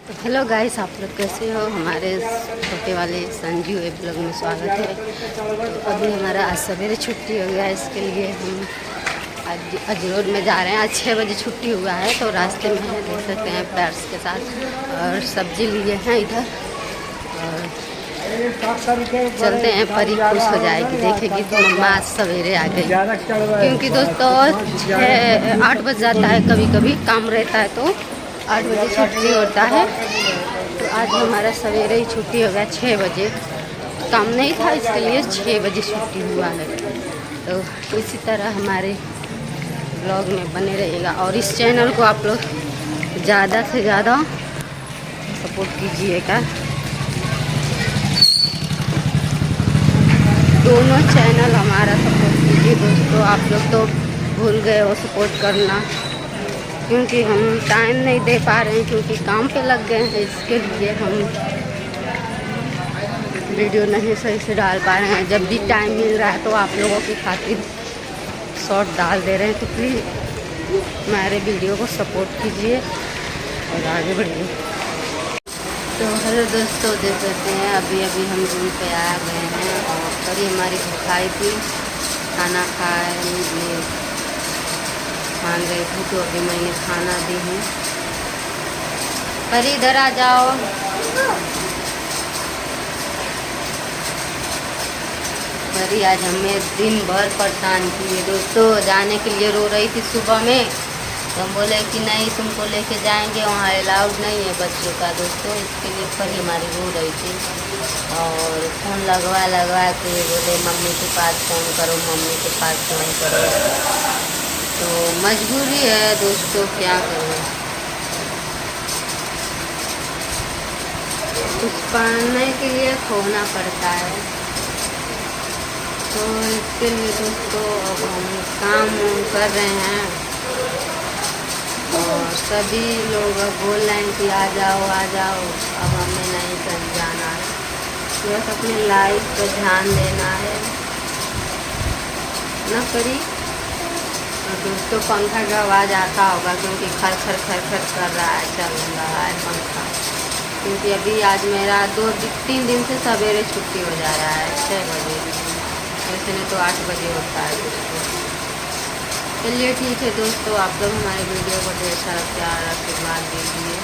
तो hello guys, आप लोग कैसे हो। हमारे छोटे वाले संजू ए ब्लॉग में स्वागत है। तो अभी हमारा आज सवेरे छुट्टी हो गया है, इसके लिए हम आज रोड में जा रहे हैं। आज 6 बजे छुट्टी हुआ है, तो रास्ते में देख सकते हैं पैर्स के साथ और सब्जी लिए हैं इधर। और चलते हैं, परी खुश हो जाएगी, देखेगी तो मम्मा आज सवेरे आ गई। क्योंकि दोस्तों 8 बज जाता है, कभी कभी काम रहता है तो 8 बजे छुट्टी होता है। तो आज हमारा सवेरे ही छुट्टी हो गया, 6 बजे। काम नहीं था इसके लिए 6 बजे छुट्टी हुआ है। तो इसी तरह हमारे ब्लॉग में बने रहिएगा और इस चैनल को आप लोग ज़्यादा से ज़्यादा सपोर्ट कीजिएगा। दोनों चैनल हमारा सपोर्ट कीजिए दोस्तों। आप लोग तो भूल गए हो सपोर्ट करना, क्योंकि हम टाइम नहीं दे पा रहे हैं, क्योंकि काम पे लग गए हैं। इसके लिए हम वीडियो नहीं सही से डाल पा रहे हैं। जब भी टाइम मिल रहा है तो आप लोगों की खातिर शॉर्ट डाल दे रहे हैं। तो प्लीज़ हमारे वीडियो को सपोर्ट कीजिए और आगे बढ़िए। तो हेलो दोस्तों, देख सकते हैं अभी हम रूम पे आ गए हैं और करी हमारी खाई थी, खाना खाए लिए मान गई थी, तो अभी मैंने खाना दी हूँ। पर इधर आ जाओ। परी आज हमें दिन भर परेशान की है दोस्तों। जाने के लिए रो रही थी सुबह में, तो हम बोले कि नहीं तुमको लेके जाएंगे, वहाँ अलाउड नहीं है बच्चों का दोस्तों। इसके लिए परी हमारी रो रही थी और फ़ोन लगवा के बोले मम्मी के पास फ़ोन करो, मम्मी के पास फ़ोन करो। तो मजबूरी है दोस्तों, क्या करें, कुछ पाने के लिए खोना पड़ता है। तो इसके लिए दोस्तों अब हम काम कर रहे हैं और सभी लोग अब बोल रहे हैं कि आ जाओ आ जाओ। अब हमें नहीं कहीं जाना है, बस अपनी लाइफ पर ध्यान देना है ना परी। और दोस्तों पंखा का आवाज़ आता होगा, क्योंकि खर खर कर रहा है, चल रहा है पंखा। क्योंकि अभी आज मेरा 2-3 दिन से सवेरे छुट्टी हो जा रहा है 6 बजे, वैसे नहीं तो 8 बजे होता है दोस्तों। चलिए ठीक है दोस्तों, आप लोग हमारे वीडियो को ढेर सारा प्यार आशीर्वाद दीजिए।